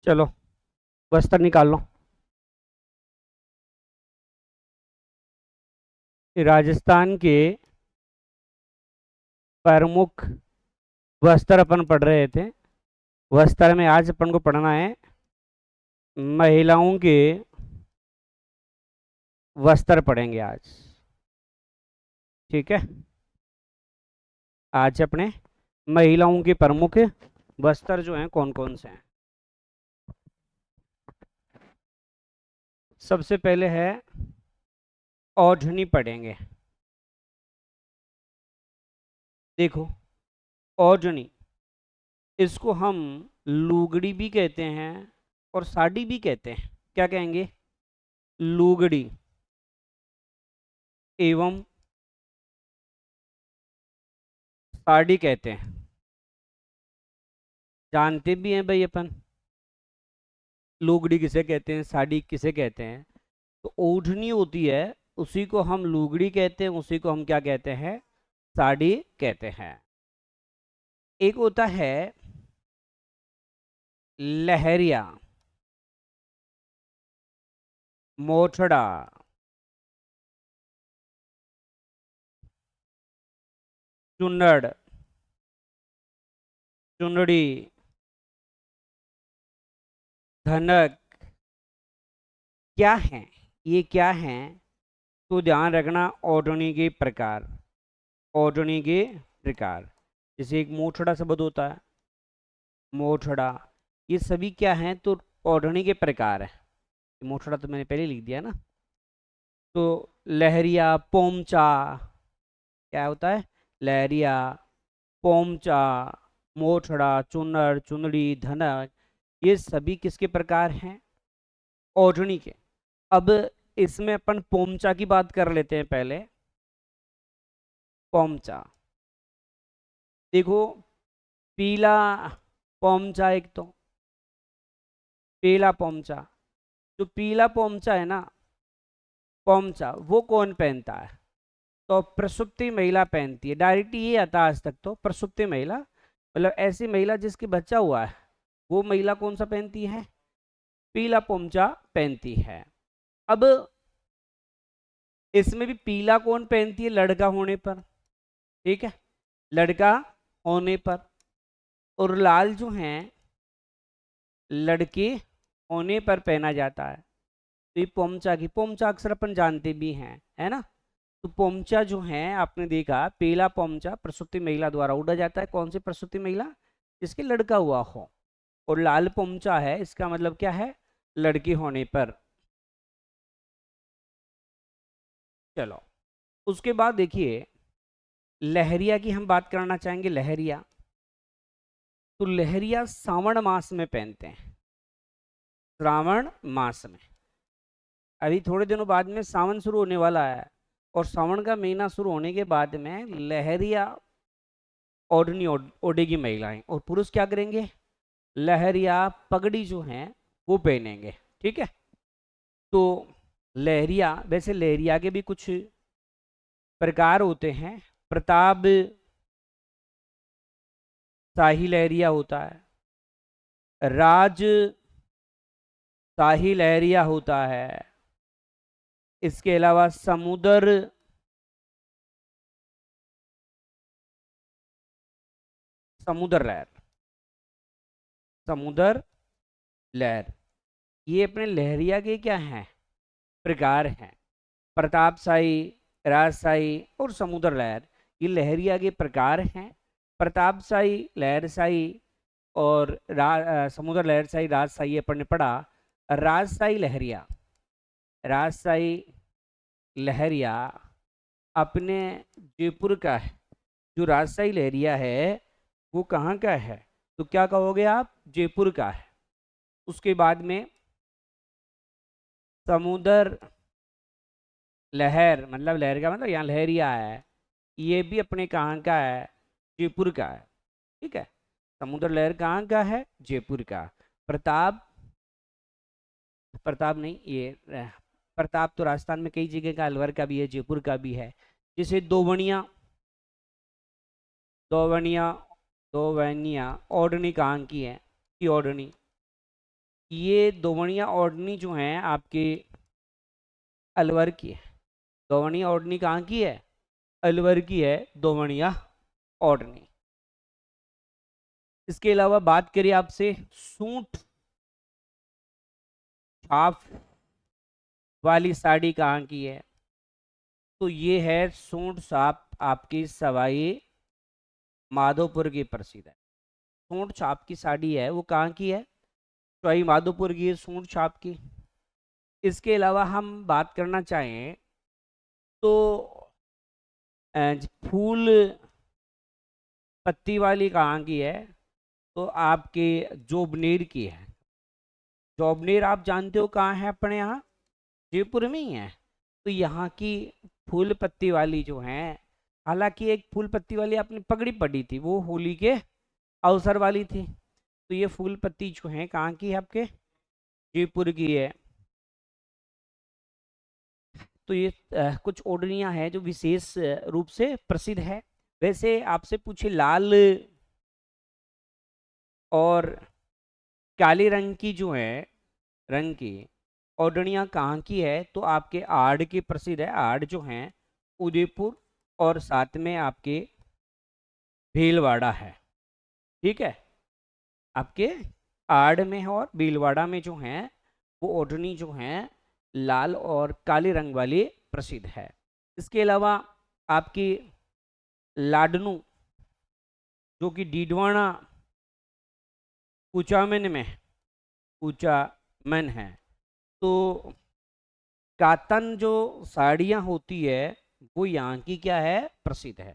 चलो बस्तर निकाल लो। राजस्थान के प्रमुख वस्त्र अपन पढ़ रहे थे। वस्त्र में आज अपन को पढ़ना है महिलाओं के वस्त्र पढ़ेंगे आज। ठीक है। आज अपने महिलाओं के प्रमुख वस्त्र जो हैं कौन कौन से हैं। सबसे पहले है ओढ़नी पढ़ेंगे। देखो, ओढ़नी, इसको हम लुगड़ी भी कहते हैं और साड़ी भी कहते हैं। क्या कहेंगे? लुगड़ी एवं साड़ी कहते हैं। जानते भी हैं भाई अपन लुगड़ी किसे कहते हैं, साड़ी किसे कहते हैं। तो ओढ़नी होती है, उसी को हम लुगड़ी कहते हैं, उसी को हम क्या कहते हैं? साड़ी कहते हैं। एक होता है लहरिया, मोठड़ा, चुन्नड़, चुनड़ी, धनक। क्या है ये? क्या है? तो ध्यान रखना, ओढ़नी के प्रकार। ओढ़नी के प्रकार, जैसे एक मोठड़ा शब्द होता है, मोठड़ा, ये सभी क्या है? तो ओढ़नी के प्रकार है। मोठड़ा तो मैंने पहले लिख दिया ना। तो लहरिया, पोमचा, क्या होता है? लहरिया, पोमचा, मोठड़ा, चुनर, चुनड़ी, धनक, ये सभी किसके प्रकार हैं? ओढ़नी के। अब इसमें अपन पोमचा की बात कर लेते हैं पहले। पोमचा, देखो, पीला पोमचा, एक तो पीला पोमचा, जो पीला पोमचा है ना, पोमचा वो कौन पहनता है? तो प्रसूति महिला पहनती है। डायरेक्ट ये आता है आज तक, तो प्रसूति महिला मतलब ऐसी महिला जिसकी बच्चा हुआ है, वो महिला कौन सा पहनती है? पीला पोमचा पहनती है। अब इसमें भी पीला कौन पहनती है? लड़का होने पर। ठीक है, लड़का होने पर। और लाल जो है लड़के होने पर पहना जाता है। तो ये पोमचा की, पोमचा अक्सर अपन जानते भी हैं, है ना। तो पोमचा जो है आपने देखा, पीला पोमचा प्रसूति महिला द्वारा उड़ा जाता है। कौन सी प्रसूति महिला? जिसके लड़का हुआ हो। और लाल पोमचा है, इसका मतलब क्या है? लड़की होने पर। चलो, उसके बाद देखिए, लहरिया की हम बात करना चाहेंगे। लहरिया, तो लहरिया सावन मास में पहनते हैं। श्रावण मास में, अभी थोड़े दिनों बाद में सावन शुरू होने वाला है, और सावन का महीना शुरू होने के बाद में लहरिया ओढ़नी ओढ़ेगी महिलाएं, और पुरुष क्या करेंगे? लहरिया पगड़ी जो है वो पहनेंगे। ठीक है। तो लहरिया, वैसे लहरिया के भी कुछ प्रकार होते हैं। प्रताप शाही लहरिया होता है, राज शाही लहरिया होता है, इसके अलावा समुद्र समुद्र लहर, समुद्र लहर, ये अपने लहरिया के क्या हैं? प्रकार हैं। प्रतापशाही, राजशाही और समुद्र लहर, ये लहरिया के प्रकार हैं। प्रतापशाही, लहरशाही और समुद्र लहरशाही, राजशाही अपन ने पढ़ा। राजशाही लहरिया, राजशाही लहरिया अपने जयपुर का है। जो राजशाही लहरिया है वो कहाँ का है? तो क्या कहोगे आप? जयपुर का है। उसके बाद में समुद्र लहर, मतलब लहर का मतलब यहाँ लहरिया है, ये भी अपने कहाँ का है? जयपुर का है। ठीक है। समुद्र लहर कहाँ का है? जयपुर का। प्रताप, प्रताप नहीं, ये प्रताप तो राजस्थान में कई जगह का, अलवर का भी है, जयपुर का भी है। जैसे दोवनिया, दोवनिया, दोवनिया ओढ़नी कहाँ की है? की ओढ़नी ये दोवणिया ओढ़नी जो है आपके अलवर की है। दोवणिया ओढ़नी कहाँ की है? अलवर की है दोवणिया ओढ़नी। इसके अलावा बात करिए आपसे सूट छाप वाली साड़ी कहाँ की है? तो ये है सूट छाप आपकी सवाई माधोपुर की प्रसिद्ध है। सूट छाप की साड़ी है वो कहाँ की है? सवाई माधोपुर की है सूट छाप की। इसके अलावा हम बात करना चाहें तो फूल पत्ती वाली कहाँ की है? तो आपके जोबनेर की है। जोबनेर आप जानते हो कहाँ है? अपने यहाँ जयपुर में ही है। तो यहाँ की फूल पत्ती वाली जो है, हालांकि एक फूल पत्ती वाली आपने पगड़ी पड़ी थी वो होली के अवसर वाली थी। तो ये फूल पत्ती जो है कहाँ की है? आपके जयपुर की है। तो ये कुछ ओढ़नियां हैं जो विशेष रूप से प्रसिद्ध है। वैसे आपसे पूछे लाल और काले रंग की जो है रंग की ओढ़नियां कहाँ की है? तो आपके आड़ की प्रसिद्ध है। आड़ जो है उदयपुर और साथ में आपके भीलवाड़ा है। ठीक है, आपके आड़ में है और भीलवाड़ा में जो है वो ओढ़नी जो है लाल और काले रंग वाली प्रसिद्ध है। इसके अलावा आपकी लाडनू जो कि डीडवाना कुचामन में कुचामन है। तो कातन जो साड़ियाँ होती है वो यहाँ की क्या है? प्रसिद्ध है।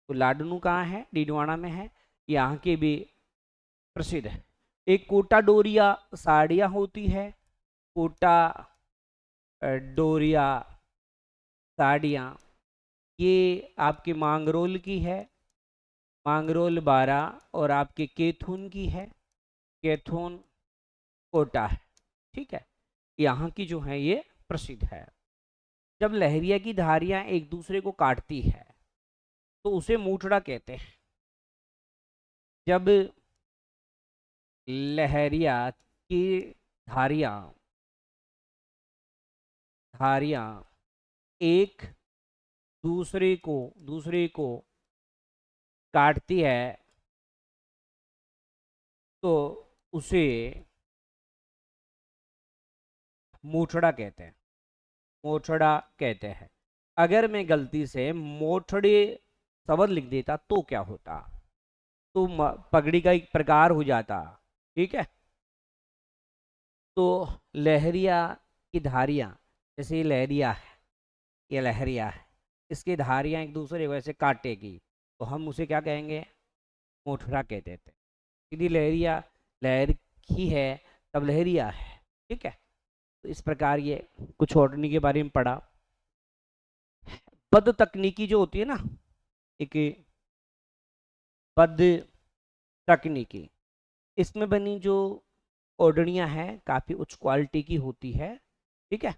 तो लाडनू कहाँ है? डीडवाना में है। यहाँ की भी प्रसिद्ध है। एक कोटा डोरिया साड़ियाँ होती है। कोटा डोरिया साड़ियाँ ये आपके मांगरोल की है। मांगरोल बारा और आपके केथुन की है। केथुन कोटा है। ठीक है, यहाँ की जो है ये प्रसिद्ध है। जब लहरिया की धारियां एक दूसरे को काटती है तो उसे मूठड़ा कहते हैं। जब लहरिया की धारियां धारियां एक दूसरे को काटती है तो उसे मूठड़ा कहते हैं। मोठड़ा कहते हैं। अगर मैं गलती से मोठड़े शब्द लिख देता तो क्या होता? तो पगड़ी का एक प्रकार हो जाता। ठीक है, तो लहरिया की धारियां, जैसे ये लहरिया है, ये लहरिया है, इसकी धारियां एक दूसरे को ऐसे काटेगी तो हम उसे क्या कहेंगे? मोठड़ा कहते थे। सीधी लहरिया लहर ही है तब लहरिया है। ठीक है, तो इस प्रकार ये कुछ ओढ़नी के बारे में पढ़ा। पद तकनीकी जो होती है ना, एक पद तकनीकी, इसमें बनी जो ओढ़नियां हैं काफ़ी उच्च क्वालिटी की होती है। ठीक है,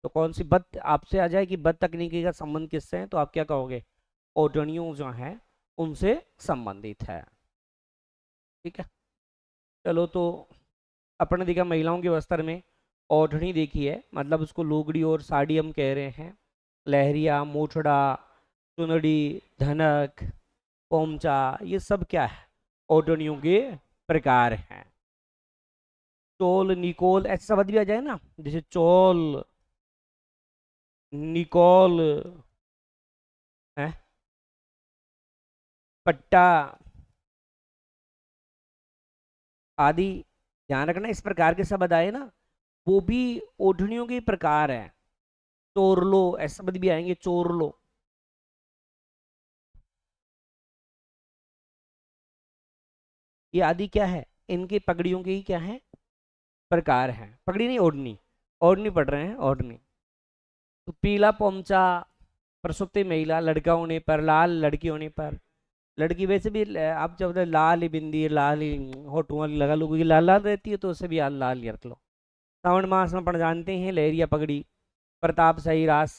तो कौन सी बद आपसे आ जाए कि बद तकनीकी का संबंध किससे है, तो आप क्या कहोगे? ओढ़नियों जो हैं उनसे संबंधित है। ठीक है, चलो तो अपने देखा महिलाओं के वस्त्र में ओढ़नी देखी है, मतलब उसको लोगड़ी और साड़ी हम कह रहे हैं। लहरिया, मोठड़ा, चुनड़ी, धनक, पोमचा, ये सब क्या है? ओढ़नियों के प्रकार हैं। चोल, निकोल ऐसे शब्द भी आ जाए ना, जैसे चोल, निकोल है, पट्टा आदि, ध्यान रखना इस प्रकार के शब्द आए ना वो भी ओढ़नियों के प्रकार है। चोरलो ऐसे शब्द भी आएंगे, चोरलो। ये आदि क्या है? इनके पगड़ियों के ही क्या है? प्रकार हैं। पगड़ी नहीं, ओढ़नी। ओढ़नी पढ़ रहे हैं, ओढ़नी। तो पीला पोमचा प्रसुप्ति महिला लड़का होने पर, लाल लड़की होने पर। लड़की वैसे भी आप जब लाल ही बिंदी, लाल ही होठों वाली लगा लो, क्योंकि लाल लाल रहती है तो उससे भी लाल ही रख लो। श्रावण मास में पढ़ जानते हैं लहरिया पगड़ी, प्रताप शाही रास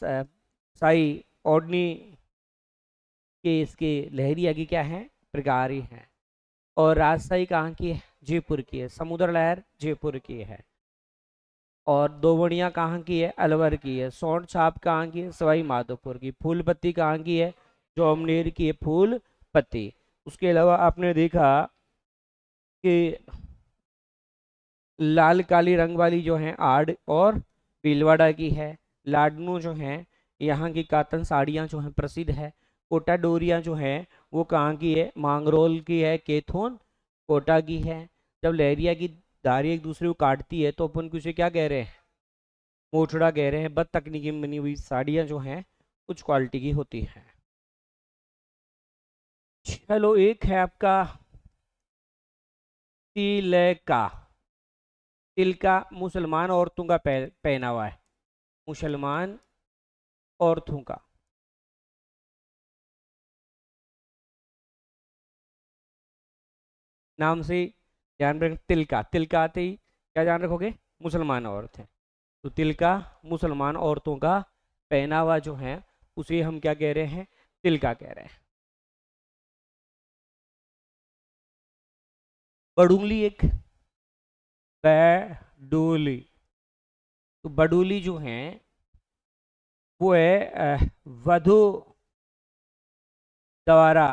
शाही ओढ़नी के, इसके लहरिया की क्या है? प्रकार ही है। और राजशाही कहाँ की है? जयपुर की है। समुद्र लहर जयपुर की है। और दो बढ़िया कहाँ की है? अलवर की है। सौंठ छाप कहाँ की है? सवाई माधोपुर की। फूल पत्ती कहाँ की है? जोमनेर की है फूल पत्ती। उसके अलावा आपने देखा कि लाल काली रंग वाली जो है आड़ और भीलवाड़ा की है। लाडनू जो है यहाँ की कातन साड़ियाँ जो हैं प्रसिद्ध है। कोटा डोरिया जो है वो कहाँ की है? मांगरोल की है। केथोन कोटा की है। जब लहरिया की धारी एक दूसरे को काटती है तो अपन उसे क्या कह रहे हैं? मोचड़ा कह रहे हैं। बद तकनीकी में बनी हुई साड़ियाँ जो हैं उच्च क्वालिटी की होती हैं। चलो एक है आपका तिलका। तिलका मुसलमान औरतों का पहनावा है। मुसलमान औरतों का। नाम से ध्यान रख, तिलका। तिलका आते ही क्या ध्यान रखोगे? मुसलमान औरत है। तो तिलका मुसलमान औरतों का पहनावा जो है उसे हम क्या कह रहे हैं? तिलका कह रहे हैं। बडूली एक बडूली। तो बडूली जो है वो है वधु द्वारा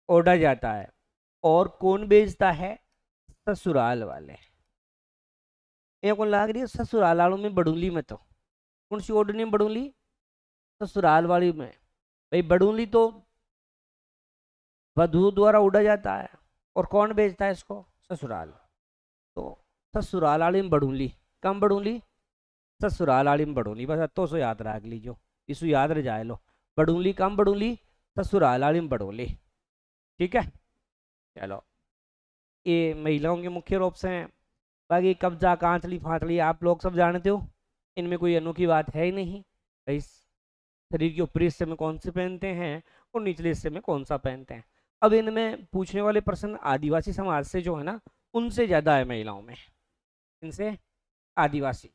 ओढ़ा जाता है। और कौन बेचता है? ससुराल वाले। ये कौन लाग रही है? ससुराल वालों में बडूली में तो कौन सी ओढ़नी है बडूली? ससुराल वाली में। भाई बडूली तो वधु द्वारा उड़ा जाता है। और कौन बेचता है इसको? ससुराल। तो ससुराल वाली में बडूली। कम बडूली? ससुराल वाली में बडूली। बस तो सो याद रख लीजो। इसको याद रह जाए लो। बडूली कम बडूली, ससुराल वाली में बडूली। ठीक है। चलो ये महिलाओं के मुख्य रूप से हैं। बाकी कब्जा कांचली फांचली आप लोग सब जानते हो। इनमें कोई अनोखी बात है ही नहीं। भाई शरीर के ऊपरी हिस्से में कौन से पहनते हैं और निचले हिस्से में कौन सा पहनते हैं। अब इनमें पूछने वाले प्रश्न आदिवासी समाज से जो है ना उनसे ज्यादा है महिलाओं में। इनसे आदिवासी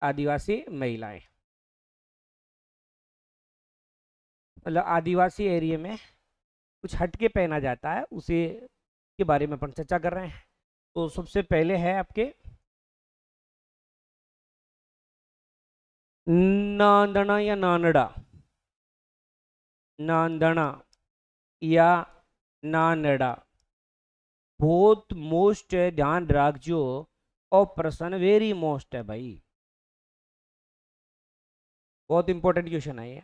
आदिवासी महिलाएं। मतलब आदिवासी एरिया में कुछ हटके पहना जाता है उसे के बारे में अपन चर्चा कर रहे हैं। तो सबसे पहले है आपके नांदना या नानड़ा। नांदना या नानड़ा बहुत मोस्ट है, ध्यान रखजो। और प्रश्न वेरी मोस्ट है भाई। बहुत इंपॉर्टेंट क्वेश्चन है ये।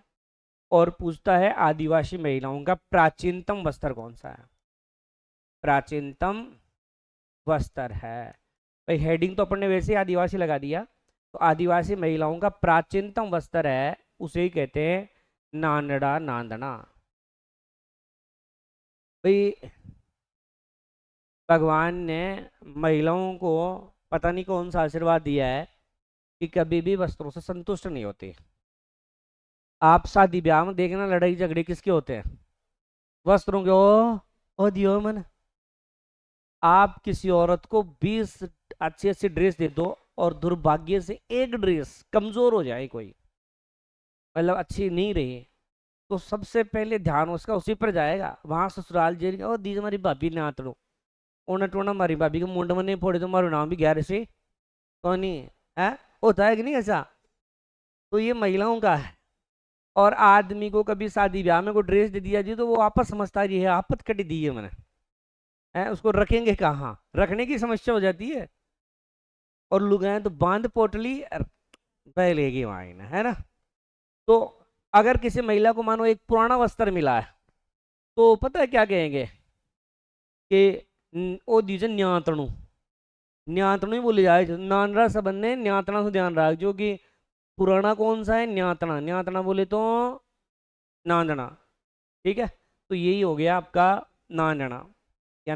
और पूछता है आदिवासी महिलाओं का प्राचीनतम वस्त्र कौन सा है? प्राचीनतम वस्त्र है। भाई हेडिंग तो अपन ने वैसे ही आदिवासी लगा दिया। तो आदिवासी महिलाओं का प्राचीनतम वस्त्र है उसे ही कहते हैं नानड़ा नांदना। भाई भगवान ने महिलाओं को पता नहीं कौन सा आशीर्वाद दिया है कि कभी भी वस्त्रों से संतुष्ट नहीं होती। आप शादी ब्याह में देखना लड़ाई झगड़े किसके होते हैं? वस्त्रों के। ओ दियो मन। आप किसी औरत को 20 अच्छी अच्छी ड्रेस दे दो और दुर्भाग्य से एक ड्रेस कमजोर हो जाए कोई, मतलब अच्छी नहीं रही, तो सबसे पहले ध्यान उसका उसी पर जाएगा। वहां ससुराल जेल और दीज हमारी भाभी ने आतड़ो ओना टोना मारी भाभी के मुंड में नहीं फोड़े तो मारो नाम भी गैर से तो नहीं है। होता है कि नहीं ऐसा? तो ये महिलाओं का है। और आदमी को कभी शादी ब्याह में कोई ड्रेस दे दिया जी तो वो वापस समझता है आपत कट दी है मैंने। है उसको रखेंगे कहाँ? रखने की समस्या हो जाती है। और लुगाएं तो बांध पोटली पहलेगी वाइन है ना। तो अगर किसी महिला को मानो एक पुराना वस्त्र मिला है तो पता है क्या कहेंगे कि ओ दीजिए न्यातणु। न्यातणु ही बोले जाए नानरा सबन ने न्यातना से ध्यान रख जो कि पुराना कौन सा है? न्यातना। न्यातना बोले तो नांदना। ठीक है। तो यही हो गया आपका नांदना या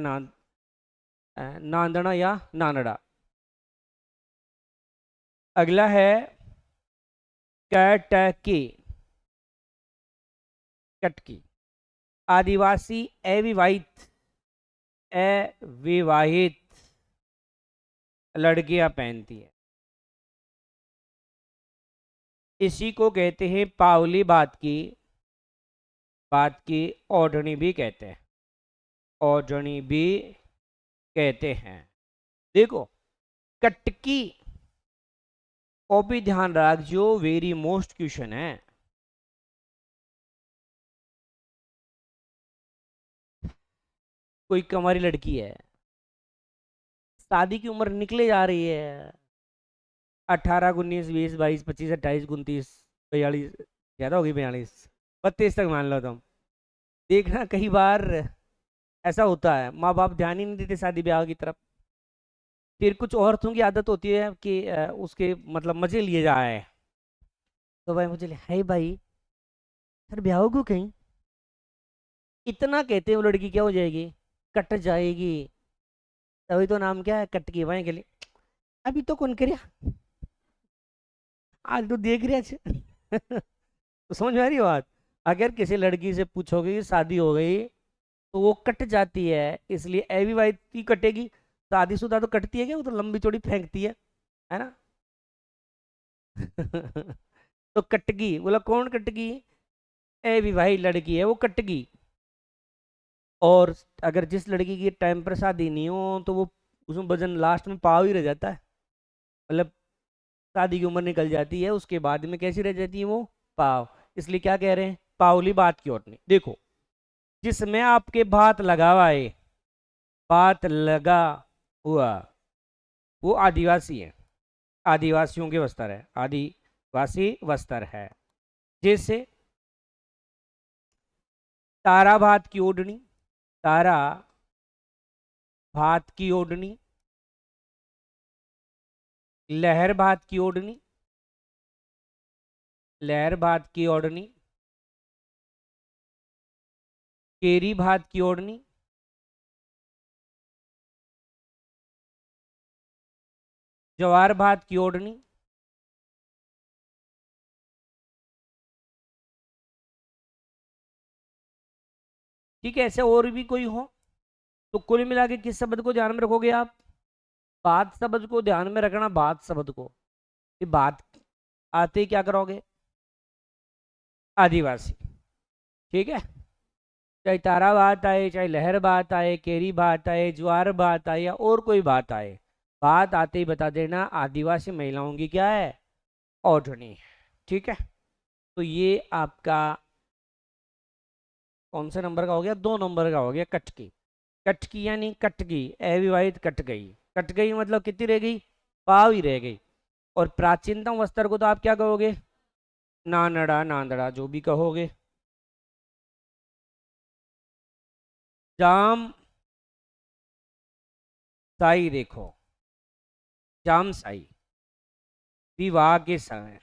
नांदना या नानड़ा। अगला है कटकी। कटकी आदिवासी अविवाहित अविवाहित लड़कियां पहनती है। इसी को कहते हैं पावली बात की ओढ़नी भी कहते हैं। ओढ़नी भी कहते हैं। देखो कटकी। ओ भी ध्यान रख जो वेरी मोस्ट क्वेश्चन है। कोई कमारी लड़की है, शादी की उम्र निकले जा रही है, 18, 19, 20, 22, 25, 28, 29, 42, ज्यादा होगी 42, 32 तक मान लो तुम। देखना कई बार ऐसा होता है, माँ बाप ध्यान ही नहीं देते शादी ब्याह की तरफ। फिर कुछ औरतों की आदत होती है कि उसके मतलब मजे लिए जाए। तो भाई मुझे है भाई, सर ब्याह को कहीं इतना कहते हैं, वो लड़की क्या हो जाएगी, कट जाएगी। तभी तो नाम क्या है, कट की वहीं के लिए। अभी तो कौन करिया, आज तो देख रहे अच्छे। तो समझ में आ रही है बात। अगर किसी लड़की से पूछोगे कि शादी हो गई, तो वो कट जाती है, इसलिए एवी वाई की कटेगी। शादीशुदा तो कटती है क्या, वो तो लंबी चौड़ी फेंकती है ना। तो कटगी बोला, कौन कटगी, अविवाहित लड़की है वो कटगी। और अगर जिस लड़की की टाइम पर शादी नहीं हो, तो वो उसमें वजन लास्ट में पाव ही रह जाता है। मतलब शादी की उम्र निकल जाती है, उसके बाद में कैसी रह जाती है वो, पाव। इसलिए क्या कह रहे हैं, पावली बात की ओर नहीं। देखो, जिसमें आपके बात लगा हुआ है, बात लगा हुआ, वो आदिवासी है, आदिवासियों के वस्त्र है, आदिवासी वस्त्र है। जैसे तारा भात की ओढ़नी, तारा भात की ओढ़नी, लहर भात की ओढ़नी, लहर भात की ओढ़नी, केरी भात की ओढ़नी, जवार भात की ओढ़नी, ठीक है। ऐसे और भी कोई हो, तो कुल मिला के किस शब्द को ध्यान में रखोगे आप, बात शब्द को ध्यान में रखना, बात शब्द को। ये बात आते ही क्या करोगे, आदिवासी। ठीक है, चाहे तारा बात आए, चाहे लहर बात आए, केरी बात आए, ज्वार बात आए, या और कोई बात आए, बात आते ही बता देना आदिवासी महिलाओं की क्या है, ओढ़नी। ठीक है, तो ये आपका कौन से नंबर का हो गया, 2 नंबर का हो गया, कटकी। कटकी यानी कट गई, अविवाहित कट गई। कट गई मतलब कितनी रह गई, पाव ही रह गई। और प्राचीनतम वस्त्र को तो आप क्या कहोगे, नानड़ा नांदड़ा जो भी कहोगे। जाम साई, देखो जाम साई, विवाह के समय।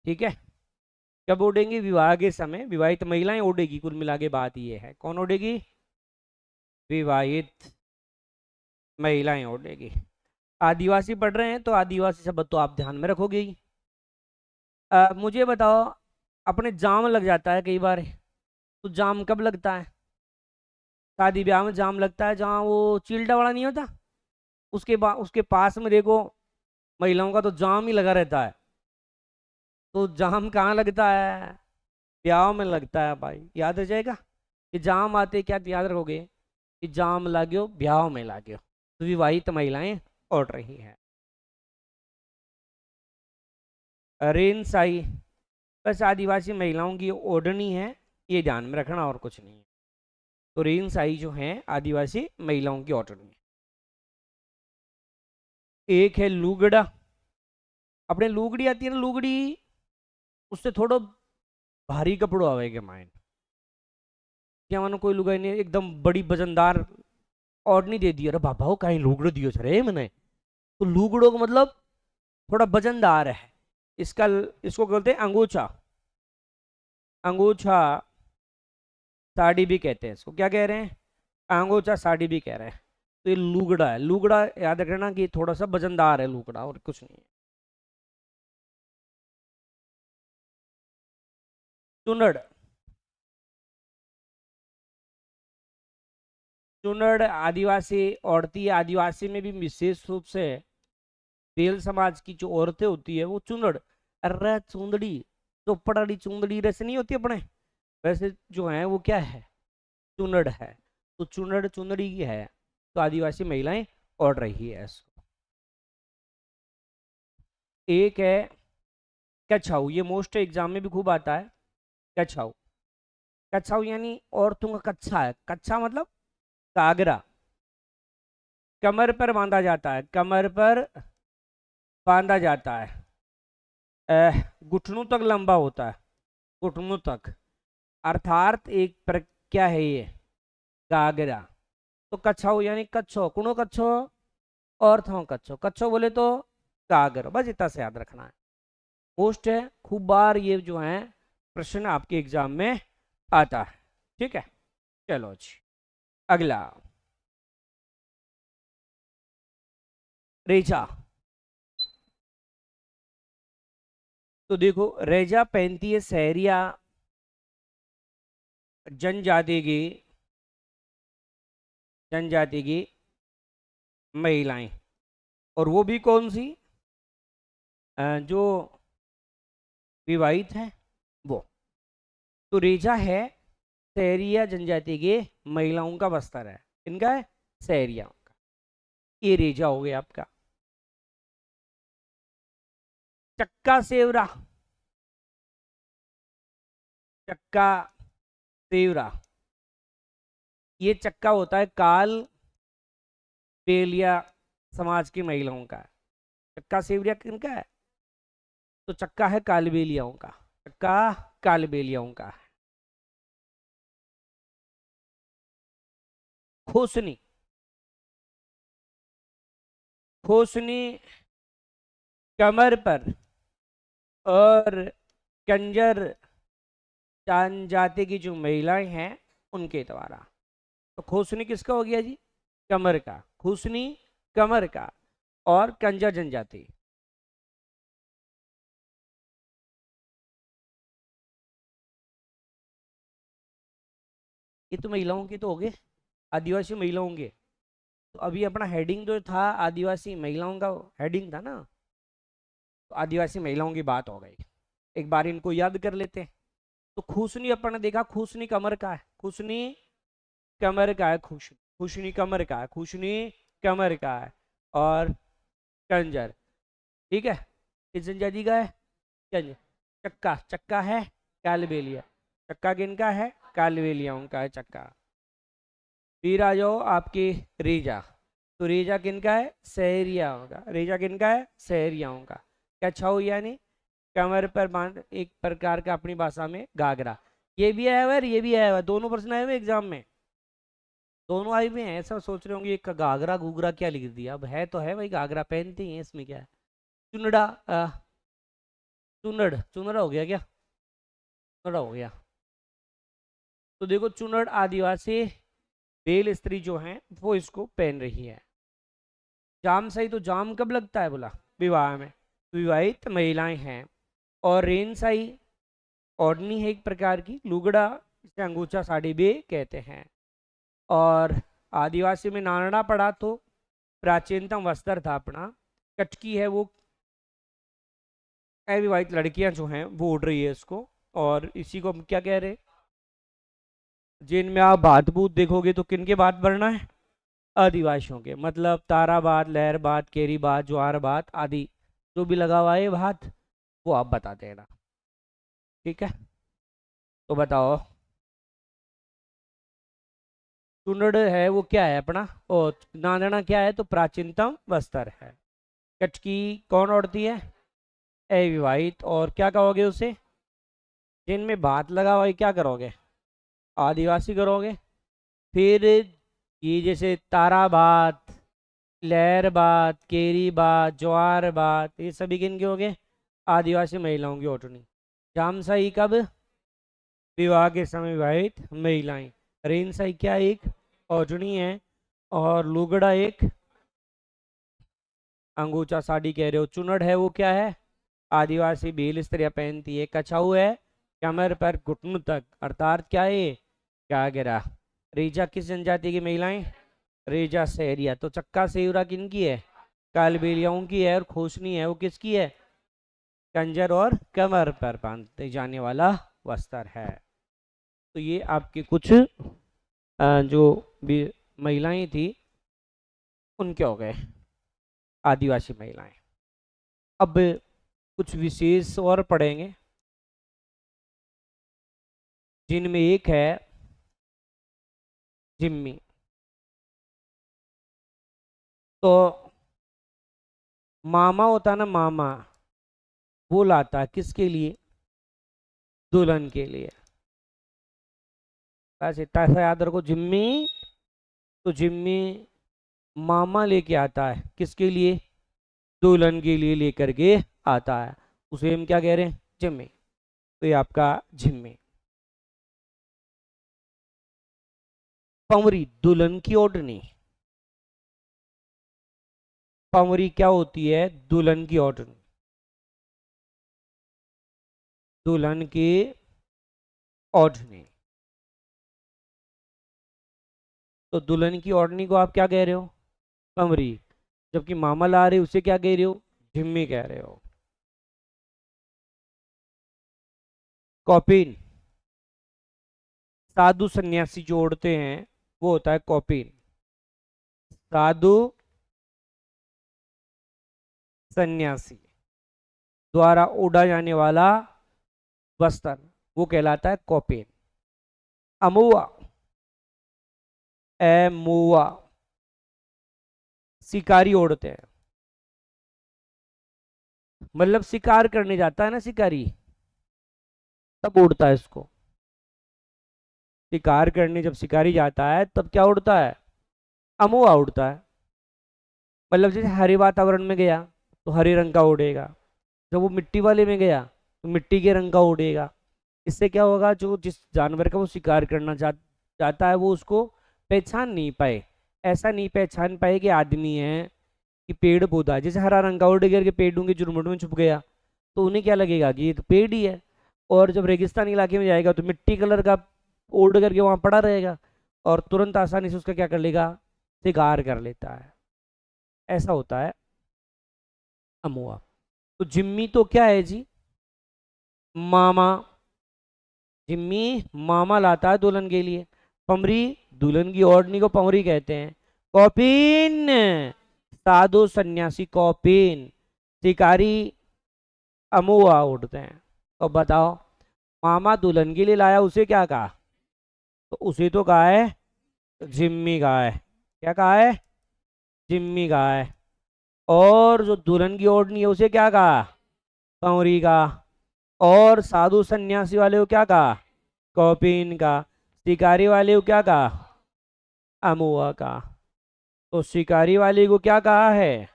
ठीक है, कब ओढ़ेंगे, विवाह के समय, विवाहित महिलाएं ओढ़ेगी। कुल मिला के बात ये है, कौन ओढ़ेगी, विवाहित महिलाएं ओढ़ेगी। आदिवासी पढ़ रहे हैं तो आदिवासी शब्द तो आप ध्यान में रखोगे ही। मुझे बताओ, अपने जाम लग जाता है कई बार, तो जाम कब लगता है, शादी ब्याह में जाम लगता है, जहाँ वो चिल्टा वाला नहीं होता, उसके पास में देखो, महिलाओं का तो जाम ही लगा रहता है। तो जाम कहाँ लगता है, ब्याह में लगता है भाई, याद रह जाएगा। कि जाम आते क्या याद रखोगे, कि जाम लाग्यो ब्याह में लाग्यो। तो विवाहित महिलाएं ओढ़ रही हैं। रेन साई, बस आदिवासी महिलाओं की ओढ़नी है, ये ध्यान में रखना, और कुछ नहीं है। तो रेन साई जो है आदिवासी महिलाओं की ओढ़नी है। एक है लुगड़ा। अपने लुगड़ी आती है ना, लुगड़ी, उससे थोड़ा भारी कपड़ो आवे के मायने। क्या मानो कोई लुगाई ने एकदम बड़ी वजनदार ओढ़नी दे दी, अरे बाबा वो कहीं लुगड़ो दियो छे मैंने। तो लुगड़ो का मतलब थोड़ा वजनदार है। इसका इसको कहते हैं अंगूछा। अंगूछा साड़ी भी कहते हैं इसको, क्या कह रहे हैं, अंगूछा साड़ी भी कह रहे हैं। तो ये लुगड़ा है, लुगड़ा याद रखना कि थोड़ा सा वजनदार है लुगड़ा, और कुछ नहीं है। चुनड़, चुनड़ आदिवासी औरती है। आदिवासी में भी विशेष रूप से बेल समाज की जो औरतें होती है वो चुनड़, अरे चुंदड़ी, चौपड़ चुंदड़ी रैसे नहीं होती अपने, वैसे जो है वो क्या है, चुनड़ है। तो चुनड़ चुनड़ी की है, तो आदिवासी महिलाएं ओढ़ रही है इसको। एक है कछाऊ, ये मोस्ट एग्जाम में भी खूब आता है। कछाऊ, कछाऊ यानी औरतों का कच्छा है। कच्छा मतलब घाघरा, कमर पर बांधा जाता है, कमर पर बांधा जाता है, घुटनों तक लंबा होता है, घुटनों तक, अर्थात एक पर क्या है ये, घाघरा। तो कच्छाऊ यानी कच्छो, कुणो कच्छो और थो कच्छो, कच्छो बोले तो घाघरा, बस इतना से याद रखना है। पोस्ट है, खूब बार ये जो है प्रश्न आपके एग्जाम में आता है। ठीक है, चलो जी अगला, रेजा। तो देखो रेजा पहनती है सहरिया जनजाति की, जनजाति की महिलाएं, और वो भी कौन सी, जो विवाहित है वो। तो रेजा है सहरिया जनजाति के महिलाओं का बस्तर है, इनका है सहरिया का, ये रेजा हो गया आपका। चक्का सेवरा, चक्का सेवरा, ये चक्का होता है काल बेलिया समाज की महिलाओं का। चक्का सेवरिया किनका है, तो चक्का है कालबेलियाओं का, चक्का कालबेलियाओं का। खोसनी, खोसनी कमर पर और कंजर जनजाति की जो महिलाएं हैं उनके द्वारा। तो खोसनी किसका हो गया जी, कमर का, खोसनी कमर का, और कंजर जनजाति। ये तो महिलाओं की तो हो गए, आदिवासी महिलाओं के। तो अभी अपना हेडिंग जो था आदिवासी महिलाओं का हेडिंग था ना, तो आदिवासी महिलाओं की बात हो गई। एक बार इनको याद कर लेते हैं। तो खुशनी अपन ने देखा, खुशनी कमर का है, खुशनी कमर का है, खुशनी कमर का है, खुशनी कमर का है, और कंजर, ठीक है, किस जनजाति का है, कंजर। चक्का, चक्का है कालबेलिया, चक्का किनका है, कालबेलियाओं का है चक्का। फिर आ जाओ आपकी रेजा। तो रेजा किनका है, सहरियाओं का, रेजा किनका है, सहरियाओं का। कछाऊ यानी कमर पर बांध, एक प्रकार का अपनी भाषा में घाघरा। ये भी आया हुआ है, ये भी आया हुआ है, दोनों प्रश्न आए हुए एग्जाम में, दोनों आए हुए हैं। ऐसा सोच रहे होंगे ये घाघरा घूघरा क्या लिख दिया, अब है तो है भाई, घाघरा पहनते ही हैं, इसमें क्या है। चुनड़ा, चुनड़, चुनड़ा हो गया क्या, चुनड़ा हो गया। तो देखो चुनड़ आदिवासी बेल स्त्री जो है वो इसको पहन रही है। जाम सही, तो जाम कब लगता है बोला, विवाह में, विवाहित महिलाएं हैं। और रेन सही ओढ़नी है एक प्रकार की लुगड़ा, इसे अंगूछा साड़ी भी कहते हैं। और आदिवासी में नानड़ा पड़ा तो प्राचीनतम वस्त्र था अपना। कटकी है वो अविवाहित लड़कियां जो हैं वो उड़ रही है इसको। और इसी को हम क्या कह रहे हैं, जिनमें आप भात भूत देखोगे तो किनके बात बढ़ना है, आदिवासियों के, मतलब तारा बात, लहर बात, केरी बात, ज्वार बात आदि जो भी लगा हुआ है भात, वो आप बता देना। ठीक है, तो बताओ चुनड़ है वो क्या है अपना, और नांदना क्या है, तो प्राचीनतम वस्त्र है। कटकी कौन ओढ़ती है, अविवाहित। और क्या कहोगे उसे, जिनमें भात लगा हुआ है क्या करोगे, आदिवासी करोगे। फिर ये जैसे तारा बात, लहर बात, केरी बात, ज्वार बात, ये सभी किनके हो गए, आदिवासी महिलाओं की ओढ़नी। जामसाई कब, विवाह के समय विवाहित महिलाएं। रेनसाई क्या, एक ओढ़नी है। और लुगड़ा एक अंगूचा साड़ी कह रहे हो। चुनड़ है वो क्या है, आदिवासी भील स्त्रियां पहनती है। कछाऊ है कमर पर घुटनों तक, अर्थात क्या है, क्या गिरा। रेजा किस जनजाति की महिलाएं, रेजा सहरिया। तो चक्का सेवरा किनकी है, कालबेलियाओं की है। और खोसनी है वो किसकी है, कंजर और कमर पर बांधते जाने वाला वस्त्र है। तो ये आपके कुछ जो भी महिलाएं थी उनके हो गए, आदिवासी महिलाएं। अब कुछ विशेष और पढ़ेंगे, जिनमें एक है जिम्मी। तो मामा होता है ना, मामा, वो लाता है किसके लिए? दुल्हन के लिए। बस इतना सा याद रखो, जिम्मी। तो जिम्मी मामा लेके आता है किसके लिए? दुल्हन के लिए लेकर के आता है, उसे हम क्या कह रहे हैं? जिम्मी। तो ये आपका जिम्मी। पंवरी, दुल्हन की ओढ़नी। पंवरी क्या होती है? दुल्हन की ओढ़नी। दुल्हन की ओढ़नी। तो दुल्हन की ओढ़नी को आप क्या कह रहे हो? पंवरी। जबकि मामा ला रहे उसे क्या कह रहे हो? जिम्मी कह रहे हो। कौपीन, साधु सन्यासी जो ओढ़ते हैं वो होता है कौपीन। साधु सन्यासी द्वारा ओढ़ा जाने वाला वस्त्र वो कहलाता है कौपीन। अमुआ, एमुआ, शिकारी ओढ़ते हैं। मतलब शिकार करने जाता है ना शिकारी, तब उड़ता है इसको। शिकार करने जब शिकारी जाता है तब क्या उड़ता है? अमुआ उड़ता है। मतलब जैसे हरे वातावरण में गया तो हरे रंग का उड़ेगा, जब वो मिट्टी वाले में गया तो मिट्टी के रंग का उड़ेगा। इससे क्या होगा, जो जिस जानवर का वो शिकार करना चाहता है वो उसको पहचान नहीं पाए। ऐसा नहीं पहचान पाए कि आदमी है कि पेड़ पौधा है। जैसे हरा रंग का उड़ करके पेड़ों के झुरमुट में छुप गया तो उन्हें क्या लगेगा कि ये तो पेड़ ही है। और जब रेगिस्तान इलाके में जाएगा तो मिट्टी कलर का उड़ करके वहां पड़ा रहेगा और तुरंत आसानी से उसका क्या कर लेगा? शिकार कर लेता है। ऐसा होता है अमुआ। तो जिम्मी तो क्या है जी? मामा। जिम्मी मामा लाता है दुल्हन के लिए। पमरी, दुल्हन की ओढ़नी को पमरी कहते हैं। कौपीन, साधु सन्यासी कौपीन, शिकारी अमुआ उड़ते हैं। तो बताओ, मामा दुल्हन के लिए लाया उसे क्या कहा? तो उसे तो कहा है जिम्मी कहा है। क्या कहा है? जिम्मी कहा है। और जो दुल्हन की ओढ़नी है उसे क्या कहा? पमरी का। और साधु सन्यासी वाले को क्या कहा? कौपीन का। शिकारी वाले को क्या कहा? अमुआ का। तो शिकारी वाले को क्या कहा है?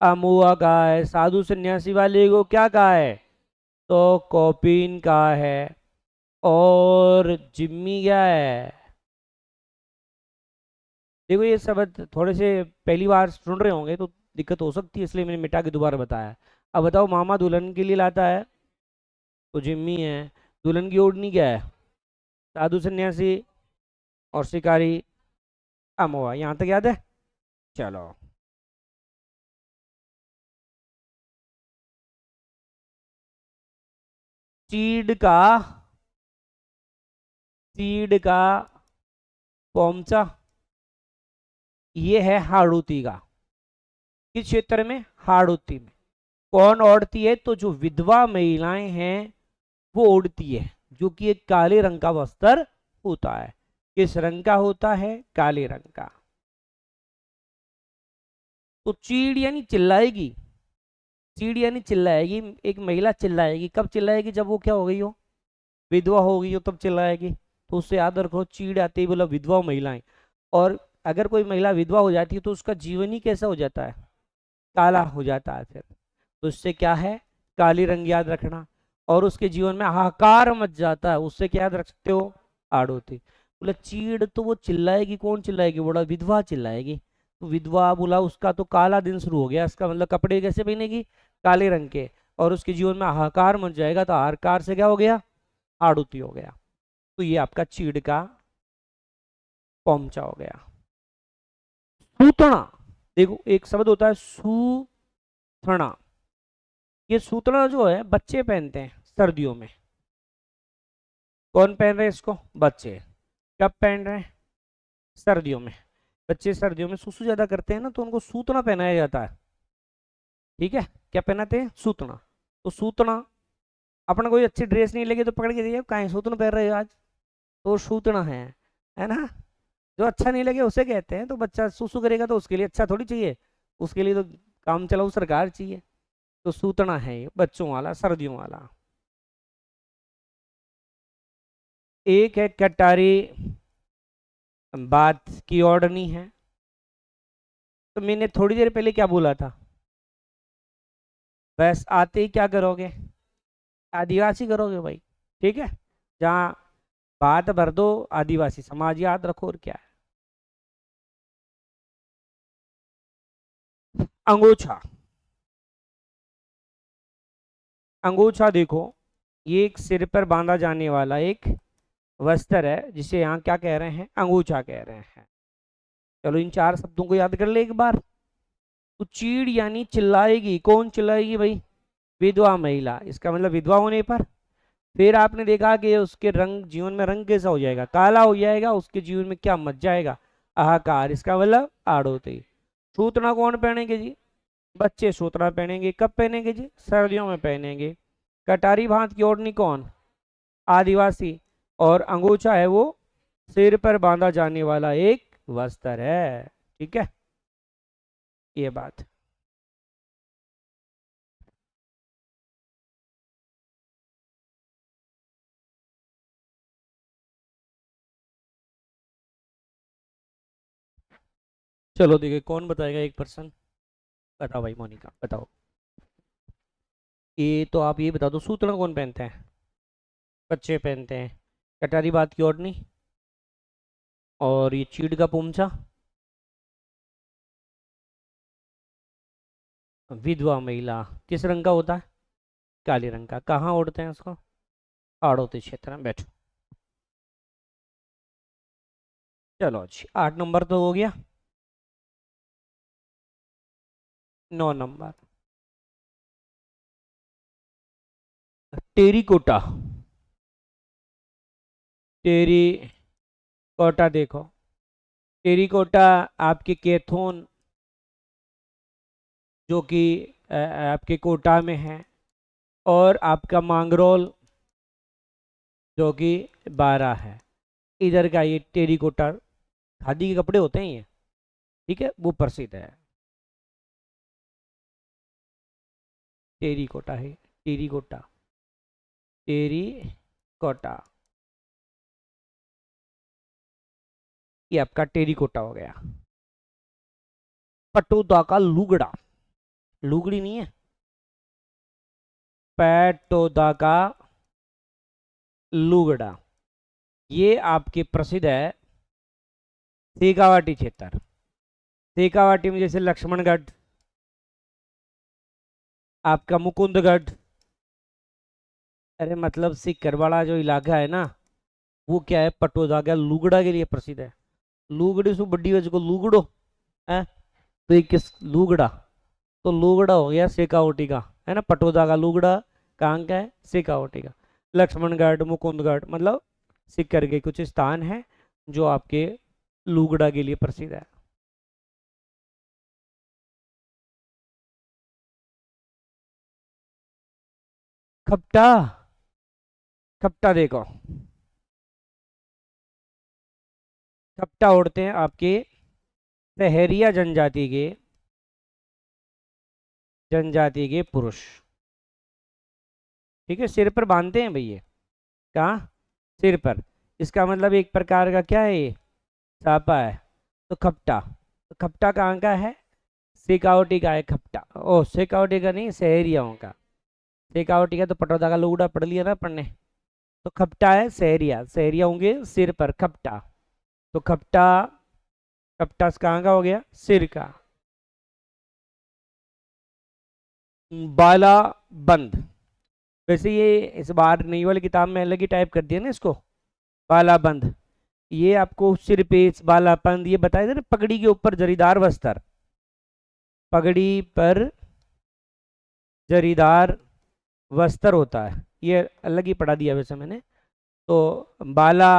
अमुआ कहा है। साधु सन्यासी वाले को क्या कहा है? तो कौपीन का है। और जिम्मी क्या है? देखो ये शब्द थोड़े से पहली बार सुन रहे होंगे तो दिक्कत हो सकती है, इसलिए मैंने मिटा के दोबारा बताया। अब बताओ, मामा दुल्हन के लिए लाता है तो जिम्मी है। दुल्हन की ओढ़नी क्या है? साधु सन्यासी। और शिकारी अमोआ। यहाँ तक याद है? चलो। चीड़ का, चीड़ का पोमचा, ये है हाड़ौती का। किस क्षेत्र में? हाड़ौती में। कौन ओढ़ती है? तो जो विधवा महिलाएं हैं वो ओढ़ती है, जो कि एक काले रंग का वस्त्र होता है। किस रंग का होता है? काले रंग का। तो चीड़ यानी चिल्लाएगी। चीड़ यानी चिल्लाएगी। एक महिला चिल्लाएगी, कब चिल्लाएगी? जब वो क्या हो गई हो? विधवा हो गई हो, तब चिल्लाएगी। तो उससे याद रखो, चीड़ आते ही बोला विधवा महिलाएं। और अगर कोई महिला विधवा हो जाती है तो उसका जीवन ही कैसा हो जाता है? काला हो जाता है फिर। तो इससे क्या है? काली रंग याद रखना। और उसके जीवन में हाहाकार मच जाता है, उससे क्या याद रख सकते हो? आड़ोती। बोला चीड़ तो वो चिल्लाएगी, कौन चिल्लाएगी? बोला विधवा चिल्लाएगी। तो विधवा बोला उसका तो काला दिन शुरू हो गया, इसका मतलब कपड़े कैसे पहनेगी? काले रंग के। और उसके जीवन में हाहाकार मच जाएगा, तो हाहाकार से क्या हो गया? आड़ोती हो गया। तो ये आपका चीड़ का पहुंचा हो गया। सूतणा, देखो एक शब्द होता है सूथणा। ये सूतणा जो है बच्चे पहनते हैं सर्दियों में। कौन पहन रहे हैं इसको? बच्चे। कब पहन रहे हैं? सर्दियों में बच्चे सर्दियों में सुसु ज्यादा करते हैं ना, तो उनको सूतना पहनाया जाता है। ठीक है, क्या पहनाते हैं? सूतना। तो सूतना, अपना कोई अच्छी ड्रेस नहीं लगी तो पकड़ के दिए, कहाँ सूतना पहन रहे हो आज, तो वो सूतना है ना। जो अच्छा नहीं लगे उसे कहते हैं। तो बच्चा सुसु करेगा तो उसके लिए अच्छा थोड़ी चाहिए, उसके लिए तो काम चलाऊ सरकार चाहिए। तो सूतना है ये बच्चों वाला, सर्दियों वाला। एक है कटारी, बात की ओढ़नी है। तो मैंने थोड़ी देर पहले क्या बोला था? बस आते ही क्या करोगे? आदिवासी करोगे भाई। ठीक है, जहाँ बात भर दो आदिवासी समाज याद रखो, और क्या है? अंगोछा। अंगोछा देखो, ये एक सिर पर बांधा जाने वाला एक वस्त्र है, जिसे यहाँ क्या कह रहे हैं? अंगोछा कह रहे हैं। चलो इन चार शब्दों को याद कर ले एक बार। तो चीड़ यानी चिल्लाएगी, कौन चिल्लाएगी भाई? विधवा महिला। इसका मतलब विधवा होने पर फिर आपने देखा कि उसके रंग, जीवन में रंग कैसा हो जाएगा? काला हो जाएगा, उसके जीवन में क्या मच जाएगा? हाहाकार। इसका मतलब आड़ोती। सूतना कौन पहनेंगे जी? बच्चे सूतना पहनेंगे। कब पहनेंगे जी? सर्दियों में पहनेंगे। कटारी भांत की ओढ़नी कौन? आदिवासी। और अंगोछा है वो सिर पर बांधा जाने वाला एक वस्त्र है। ठीक है, ये बात। चलो देखिए, कौन बताएगा? एक पर्सन बताओ भाई, मोनिका बताओ। ये तो आप ये बता दो, सूतना कौन पहनते हैं? बच्चे पहनते हैं। कटारी बात की ओढ़नी, और ये चीड़ का पोमचा, विधवा महिला। किस रंग का होता है? काले रंग का। कहाँ ओढ़ते हैं उसको? आड़ोती क्षेत्र में। बैठो। चलो जी, 8 नंबर तो हो गया। 9 नंबर, टेरिकोटा। टेरी कोटा देखो, टेरिकोटा आपके केथोन, जो कि आपके कोटा में है। और आपका मांगरोल, जो कि 12 है। इधर का ये टेरिकोटा, खादी के कपड़े होते हैं ये। ठीक है, वो प्रसिद्ध है। टेरिकोटा है, टेरिकोटा, टेरिकोटा। ये आपका टेरिकोटा हो गया। पटोदा का लुगड़ा, लुगड़ी नहीं है, पटोदा का लुगड़ा। ये आपके प्रसिद्ध है शेखावाटी क्षेत्र। शेखावाटी में जैसे लक्ष्मणगढ़, आपका मुकुंदगढ़। अरे मतलब सीकर वाला जो इलाका है ना, वो क्या है? पटोदा का लुगड़ा के लिए प्रसिद्ध है। लुगड़ी सु बड्डी वजह को लुगड़ो है। तो ये किस लुगड़ा? तो लुगड़ा हो गया शेखावटी का, है ना। पटोदा का लुगड़ा कहाँ का है? शेखावटी का। लक्ष्मणगढ़, मुकुंदगढ़, मतलब सीकर के कुछ स्थान है जो आपके लुगड़ा के लिए प्रसिद्ध है। खपटा। खपटा देखो, खपटा ओढ़ते हैं आपके सहरिया जनजाति के पुरुष। ठीक है, सिर पर बांधते हैं भैया। कहाँ? सिर पर। इसका मतलब एक प्रकार का क्या है ये? सापा है। तो खपटा, तो खपटा कहाँ का है? शेखावटी का है खपटा। ओ, शेखावटी का नहीं, सहरियाओं का। शेखावटी का तो पटौदा का लुगड़ा पढ़ लिया ना पढ़ने। तो खपटा है सहरिया, सहरिया होंगे सिर पर, खपटा। तो खपटा, खपटा कहाँ का हो गया? सिर का। बाला बंद। वैसे ये इस बार नई वाली किताब में अलग ही टाइप कर दिया ना इसको, बाला बंद। ये आपको सिर पे बालापंद ये बताया था ना, पगड़ी के ऊपर जरीदार वस्त्र, पगड़ी पर जरीदार वस्त्र होता है। ये अलग ही पढ़ा दिया वैसे मैंने। तो बाला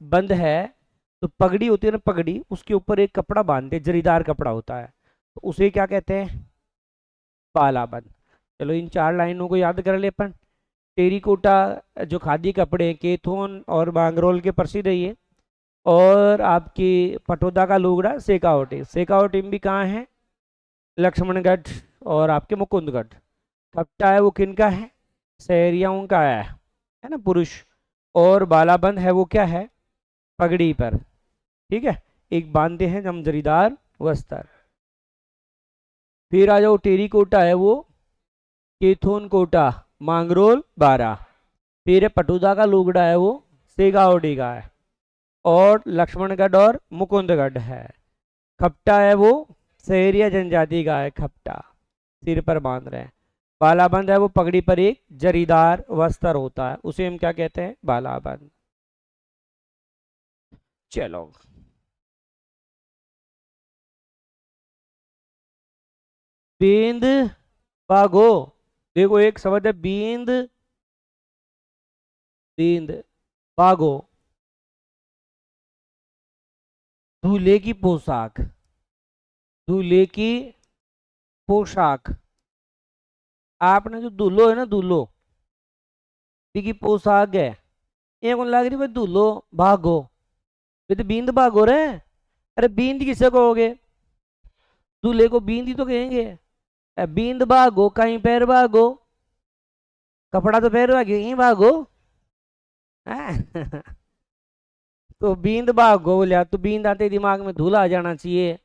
बंद है, तो पगड़ी होती है ना, पगड़ी, उसके ऊपर एक कपड़ा बांधते हैं, जरीदार कपड़ा होता है, तो उसे क्या कहते हैं? बालाबंद। चलो इन 4 लाइनों को याद कर ले अपन। टेरिकोटा जो खादी कपड़े हैं, केथोन और बांगरोल के प्रसिद्ध है ये। और आपकी पटोदा का लुगड़ा सेकावटी, सेकावटी भी कहाँ है? लक्ष्मणगढ़ और आपके मुकुंदगढ़। खपटा है वो किनका है? शहरियाओं का है ना, पुरुष। और बालाबंद है वो क्या है? पगड़ी पर। ठीक है, एक बांधते हैं हम जरीदार वस्त्र। फिर आ जाओ, टेरिकोटा है वो केथोन कोटा, मांगरोल 12। फिर है पटुदा का लुगड़ा है वो सेगावटी का है। और लक्ष्मणगढ़ और मुकुंदगढ़ है। खपटा है वो शहरिया जनजाति का है, खपटा सिर पर बांध रहे हैं। बालाबंद है वो पगड़ी पर एक जरीदार वस्त्र होता है, उसे हम क्या कहते हैं? बालाबंद। चलो, बींद बागो। देखो एक शब्द है बींद, बींद बागो। दूल्हे की पोशाक, दूल्हे की पोशाक। आपने जो दूल्हो है ना, दूल्हो की पोशाक है, ये कौन लग रही भाई? दूल्हो भागो, ये तो बींद भागो रे। अरे बींद किसे कहोगे? दूल्हे को बींद ही तो कहेंगे। बींद भागो कहीं पैर भागो, कपड़ा तो पैर भागो, यहीं भागो। हैं? तो बींद भागो बोलिया तो बींद आते ही दिमाग में धूला आ जाना चाहिए,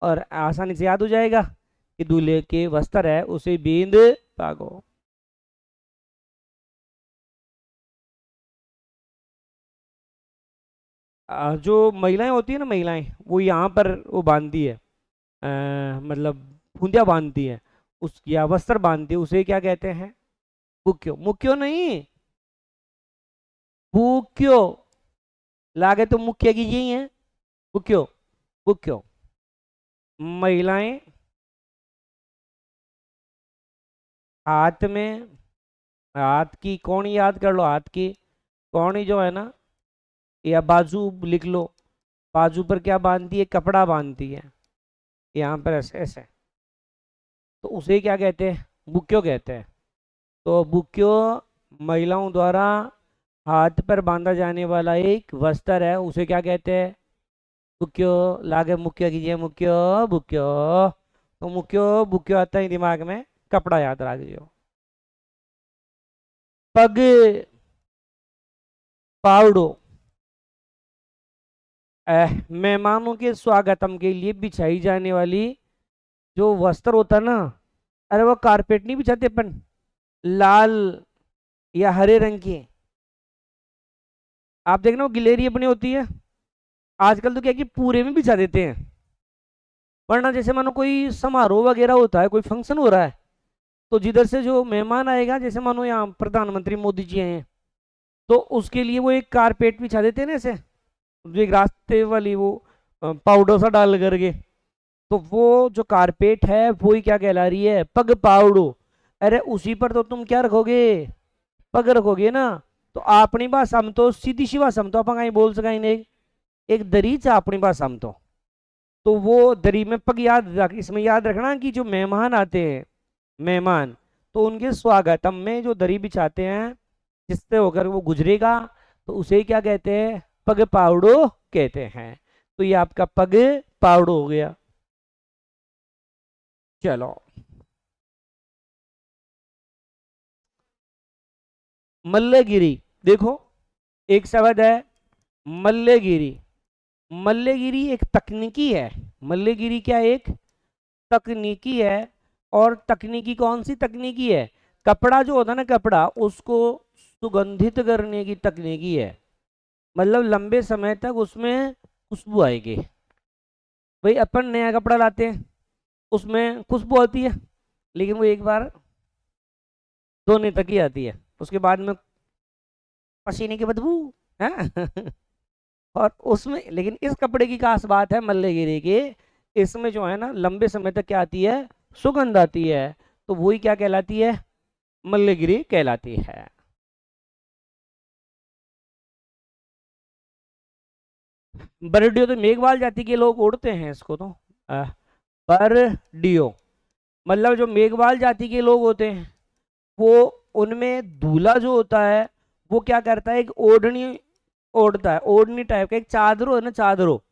और आसानी से याद हो जाएगा कि दूल्हे के वस्त्र है उसे बींद भागो। जो महिलाएं होती है ना, महिलाएं वो यहाँ पर वो बांधती है, मतलब फुंदिया बांधती है, उस या वस्त्र बांधती है, उसे क्या कहते हैं? बुक्यो, मुक्यो नहीं, बुक्यो। लागे तो मुख्य की यही है, बुक्यो, बुक्यो। महिलाएं हाथ में, हाथ की कौनी याद कर लो, हाथ की कौनी जो है ना, या बाजू लिख लो, बाजू पर क्या बांधती है? कपड़ा बांधती है, यहाँ पर ऐसे ऐसे, तो उसे क्या कहते हैं? बुक्यो कहते हैं। तो बुक्यो महिलाओं द्वारा हाथ पर बांधा जाने वाला एक वस्त्र है, उसे क्या कहते हैं? बुक्यो। लागे मुक्यो कीजिए, मुक्यो बुक्यो। तो मुक्यो बुक्यो आता है दिमाग में, कपड़ा याद रख दियो। पग पावड़ो, मेहमानों के स्वागतम के लिए बिछाई जाने वाली जो वस्त्र होता है ना, अरे वो कारपेट नहीं बिछाते अपन, लाल या हरे रंग की, आप देखना वो गिलेरी अपनी होती है। आजकल तो क्या है कि पूरे में बिछा देते हैं, वरना जैसे मानो कोई समारोह वगैरह होता है, कोई फंक्शन हो रहा है, तो जिधर से जो मेहमान आएगा, जैसे मानो यहाँ प्रधानमंत्री मोदी जी हैं, तो उसके लिए वो एक कारपेट बिछा देते हैं ना ऐसे, जो एक रास्ते वाली वो पाउडर सा डाल करके, तो वो जो कारपेट है वो ही क्या कहला रही है? पग पाउडो। अरे उसी पर तो तुम क्या रखोगे? पग रखोगे ना। तो अपनी भाषा में तो सीधी सी भाषा में तो अपन कहीं बोल सका नहीं, एक दरी चा अपनी भाषा में तो वो दरी में पग याद रख, इसमें याद रखना कि जो मेहमान आते हैं, मेहमान, तो उनके स्वागतम में जो दरी बिछाते हैं, जिससे होकर वो गुजरेगा, तो उसे क्या कहते हैं? पग पावड़ो कहते हैं। तो ये आपका पग पावड़ो हो गया। चलो, मल्लगिरी। देखो एक शब्द है मल्लगिरी। मल्लगिरी एक तकनीकी है, मल्लगिरी क्या एक तकनीकी है। और तकनीकी कौन सी तकनीकी है? कपड़ा जो होता है ना, कपड़ा उसको सुगंधित करने की तकनीकी है, मतलब लंबे समय तक उसमें खुशबू आएगी। भाई अपन नया कपड़ा लाते हैं, उसमें खुशबू आती है, लेकिन वो एक बार धोने तक ही आती है, उसके बाद में पसीने की बदबू है। और उसमें, लेकिन इस कपड़े की खास बात है मल्लेगिरी की, इसमें जो है ना लंबे समय तक क्या आती है? सुगंध आती है। तो वही क्या कहलाती है? मल्लेगिरी कहलाती है। बर्डियो तो मेघवाल जाति के लोग उड़ते हैं इसको तो। बर्डियो मतलब जो मेघवाल जाति के लोग होते हैं वो, उनमें दूल्हा जो होता है वो क्या करता है, एक ओढ़नी ओढ़ता है, ओढ़नी टाइप का एक चादरो है ना, चादरो,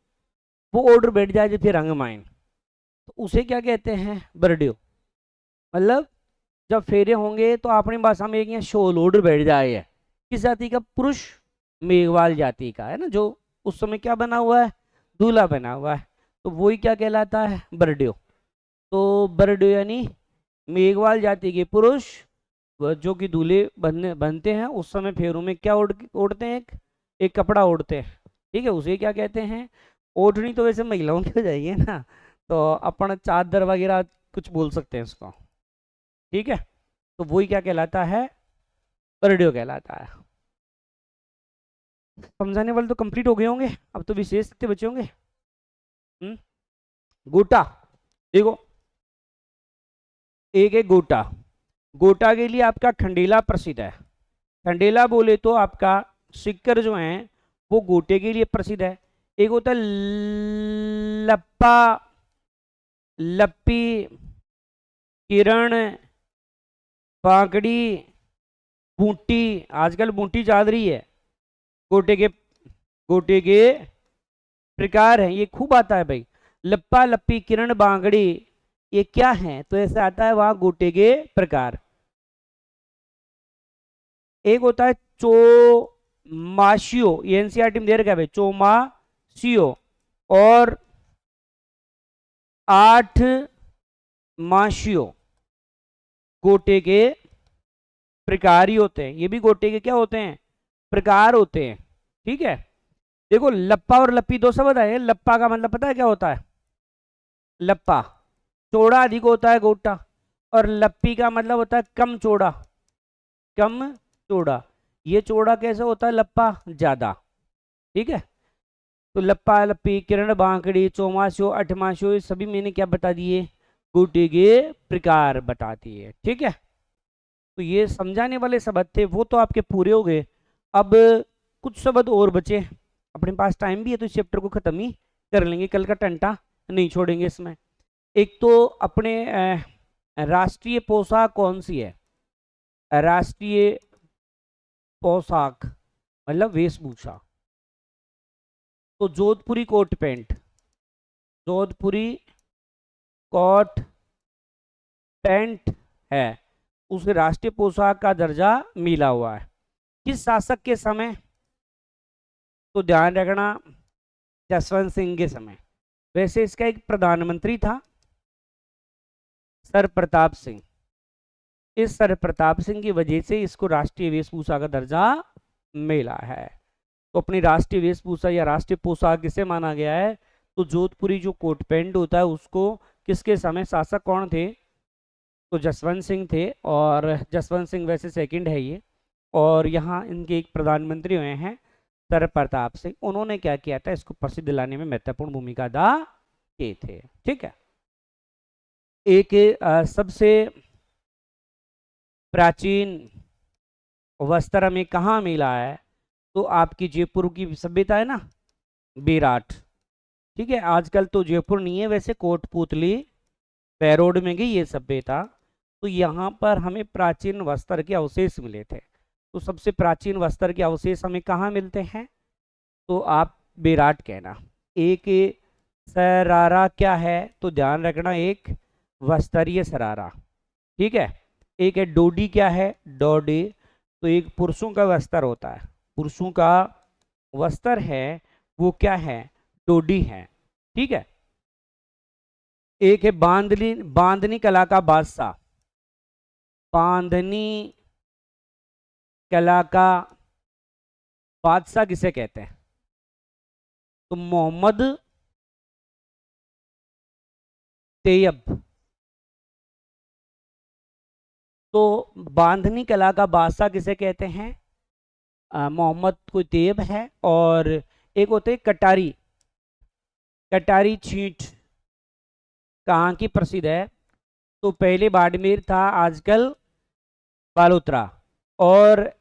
वो ओढ़ बैठ जाए जैसे रंगमाइन, तो उसे क्या कहते हैं, बर्डियो। मतलब जब फेरे होंगे तो अपनी भाषा में एक यहाँ शोल ओढ़ बैठ जाए है, किस जाति का, पुरुष, मेघवाल जाति का है ना, जो उस समय क्या बना हुआ है, दूल्हा बना हुआ है, तो वही क्या कहलाता है, बर्डियो। तो बर्डियो यानी मेघवाल जाति के पुरुष जो कि दूल्हे बनते हैं, उस समय फेरों में क्या ओढ़ते हैं, एक कपड़ा ओढ़ते हैं, ठीक है, उसे क्या कहते हैं, ओढ़नी तो वैसे महिलाओं की हो जाएगी ना, तो अपन चादर वगैरह कुछ बोल सकते हैं इसको, ठीक है। तो वही क्या कहलाता है, बर्डियो कहलाता है। समझाने वाले तो कंप्लीट हो गए होंगे, अब तो विशेष कितने बचे होंगे। गोटा, देखो एक है गोटा, गोटा के लिए आपका खंडेला प्रसिद्ध है। खंडेला बोले तो आपका सिक्कर जो है वो गोटे के लिए प्रसिद्ध है। एक होता है लप्पा, लप्पी, किरण, पाकड़ी, बूटी, आजकल बूटी चल रही है, गोटे के प्रकार हैं, ये खूब आता है भाई। लप्पा, लप्पी, किरण, बांगड़ी, ये क्या है, तो ऐसे आता है वहां गोटे के प्रकार। एक होता है चोमाशियो, ये एनसीईआरटी में दे रखा है भाई, चोमाशियो, और 8 माशियो, गोटे के प्रकार ही होते हैं, ये भी गोटे के क्या होते हैं, प्रकार होते हैं, ठीक है। देखो लप्पा और लप्पी दो शब्द आए हैं। लप्पा का मतलब पता है क्या होता है, लप्पा चौड़ा अधिक होता है गोटा, और लप्पी का मतलब होता है कम चौड़ा, कम चौड़ा। ये चौड़ा कैसे होता है, लप्पा ज्यादा, ठीक है। तो लप्पा, लप्पी, किरण, बांकड़ी, चौमासो, अठमासो, ये सभी मैंने क्या बता दिए, गोटे के प्रकार बता दिए, ठीक है। तो ये समझाने वाले शब्द थे, वो तो आपके पूरे हो गए। अब कुछ शब्द और बचे, अपने पास टाइम भी है तो इस चैप्टर को खत्म ही कर लेंगे, कल का टंटा नहीं छोड़ेंगे इसमें। एक तो अपने राष्ट्रीय पोशाक कौन सी है, राष्ट्रीय पोशाक मतलब वेशभूषा, तो जोधपुरी कोट पैंट, जोधपुरी कोट पैंट है, उसे राष्ट्रीय पोशाक का दर्जा मिला हुआ है। किस शासक के समय, तो ध्यान रखना जसवंत सिंह के समय। वैसे इसका एक प्रधानमंत्री था सर प्रताप सिंह, इस सर प्रताप सिंह की वजह से इसको राष्ट्रीय वेशभूषा का दर्जा मिला है। तो अपनी राष्ट्रीय वेशभूषा या राष्ट्रीय पोशाक किसे माना गया है, तो जोधपुरी जो कोट पैंट होता है उसको किसके समय, शासक कौन थे, तो जसवंत सिंह थे, और जसवंत सिंह वैसे सेकंड है ये, और यहाँ इनके एक प्रधानमंत्री हुए हैं सर प्रताप सिंह, उन्होंने क्या किया था, इसको प्रसिद्ध दिलाने में महत्वपूर्ण भूमिका अदा की थे, ठीक है। एक सबसे प्राचीन वस्त्र हमें कहाँ मिला है, तो आपकी जयपुर की सभ्यता है ना, बेराट, ठीक है। आजकल तो जयपुर नहीं है वैसे, कोटपुतली पैरोड में गई ये सभ्यता, तो यहाँ पर हमें प्राचीन वस्त्र के अवशेष मिले थे। तो सबसे प्राचीन वस्त्र के अवशेष हमें कहाँ मिलते हैं, तो आप बेराट कहना। एक सरारा क्या है, तो ध्यान रखना एक वस्त्रीय सरारा, ठीक है। एक है डोडी, क्या है डोडी, तो एक पुरुषों का वस्त्र होता है, पुरुषों का वस्त्र है वो क्या है, डोडी है, ठीक है। एक है बांधनी, बांधनी कला का बादशाह, बांधनी कला का बादशाह किसे कहते हैं, तो मोहम्मद तैयब। तो बांधनी कला का बादशाह किसे कहते हैं, मोहम्मद कोई तैयब है। और एक होते कटारी, कटारी छींट कहाँ की प्रसिद्ध है, तो पहले बाड़मेर था, आजकल बालोतरा। और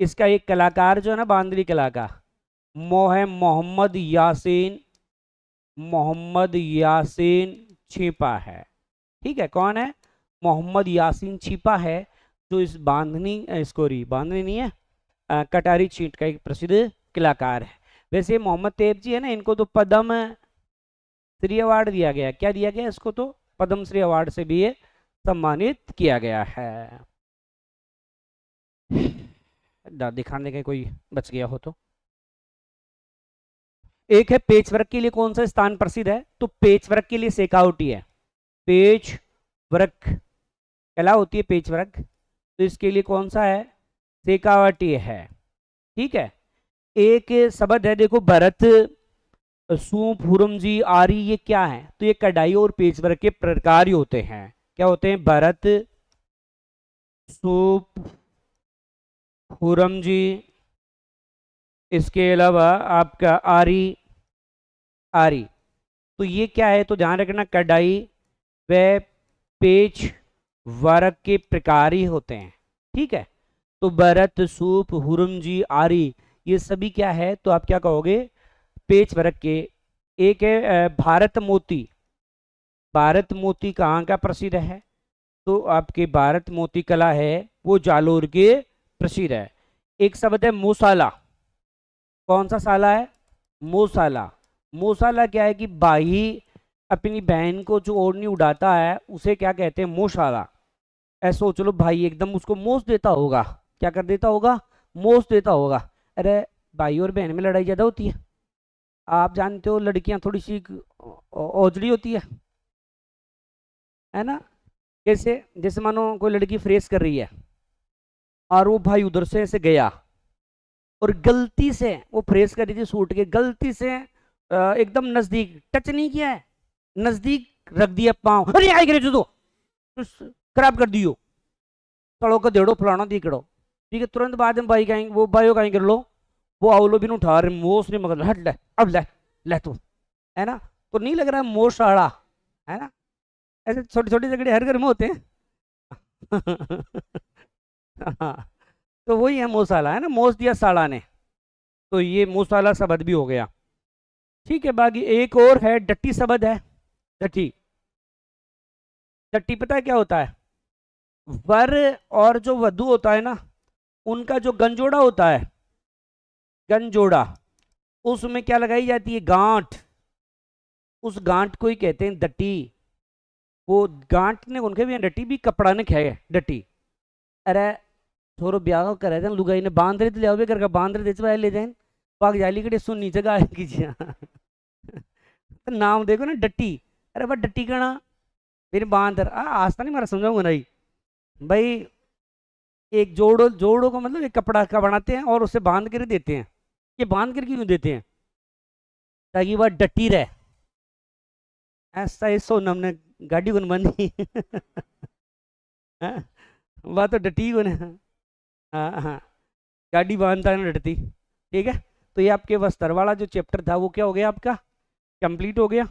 इसका एक कलाकार जो है ना बांधनी कला का, मोहम्मद यासीन, मोहम्मद यासीन छिपा है। ठीक है, कौन है? मोहम्मद यासीन छिपा है, जो इस बांधनी स्कोरी बांधनी नहीं है, कटारी छींट का एक प्रसिद्ध कलाकार है। वैसे मोहम्मद तैयब जी है ना, इनको तो पद्म श्री अवार्ड दिया गया। क्या दिया गया इसको? तो पद्म श्री अवार्ड से भी ये सम्मानित किया गया है। दिखाने के कोई बच गया हो तो। एक है पेच वर्क के लिए कौन सा स्थान प्रसिद्ध है? तो पेच वर्क के लिए शेखावटी है। पेच वर्क कला होती है, पेच वर्क, तो इसके लिए कौन सा है? शेखावटी है। ठीक है, एक शब्द है देखो, भरत सूप हुरमजी आरी, ये क्या है? तो ये कढ़ाई और पेच वर्क के प्रकार ही होते हैं। क्या होते हैं? भरत सूप हुरमजी, इसके अलावा आपका आरी, आरी, तो ये क्या है? तो ध्यान रखना, कढ़ाई व पेच वर्क के प्रकार ही होते हैं। ठीक है, तो भरत सूप हुरमजी आरी, ये सभी क्या है? तो आप क्या कहोगे? पेच वर्क के। एक है भारत मोती। भारत मोती कहाँ का प्रसिद्ध है? तो आपके भारत मोती कला है वो जालोर के प्रसिद्ध है। एक शब्द है मोसाला। कौन सा साला है? मोसाला। मोसाला क्या है कि भाई अपनी बहन को जो ओढ़नी उड़ाता है उसे क्या कहते हैं? मोशाला। ऐसा सोच लो, भाई एकदम उसको मोश देता होगा। क्या कर देता होगा? मोश देता होगा। अरे भाई और बहन में लड़ाई ज्यादा होती है, आप जानते हो, लड़कियां थोड़ी सी ओजड़ी होती है ना। कैसे? जैसे मानो कोई लड़की फ्रेश कर रही है और वो भाई उधर से ऐसे गया और गलती से वो फ्रेश कर रही थी सूट के, गलती से एकदम नजदीक टच नहीं किया है, नजदीक रख दिया पाँव, अरे आई गिरे जो खराब कर दियो, सड़ो का देड़ो फलाना दिकड़ो। ठीक है, तुरंत बाद में भाई कहेंगे, वो भाइयों कहीं कर लो, वो आवलो भी उठा रहे मोश नहीं, मगर हट ले अब ले तू, है ना। तो नहीं लग रहा है मोश आड़ा, है ना। ऐसे छोटे छोटे झगड़े हर घर में होते हैं। हाँ, तो वही है मोसाला, है ना, मोस दिया साला ने, तो ये मोसाला शब्द भी हो गया। ठीक है, बाकी एक और है डट्टी शब्द है। डट्टी, डट्टी पता है क्या होता है? वर और जो वधु होता है ना, उनका जो गंजोड़ा होता है, गंजोड़ा, उसमें क्या लगाई जाती है? गांठ। उस गांठ को ही कहते हैं डट्टी। वो गांठ ने उनके भी डट्टी भी कपड़ा ने खाए डट्टी। अरे थोरो ब्याह करे थे लुगाई ने बांध रहे थे, ले करके बांध रहे थे ले जाए पाग जाली कड़े सुन नीचे का कीजिए। तो नाम देखो ना, डट्टी। अरे भाई डट्टी कहना फिर बांध आस्था नहीं, मारा समझाऊंगा नहीं भाई। एक जोड़ो, जोड़ो का मतलब एक कपड़ा का बनाते हैं और उसे बांध कर देते हैं। ये बांध कर क्यों देते हैं? ताकि वह डटी रहे। ऐसा ही सोना हमने गाड़ी को बंदी। वह तो डटी को। हाँ हाँ, गाड़ी बांधता है ना डटती। ठीक है, तो ये आपके वस्त्र वाला जो चैप्टर था वो क्या हो गया? आपका कंप्लीट हो गया।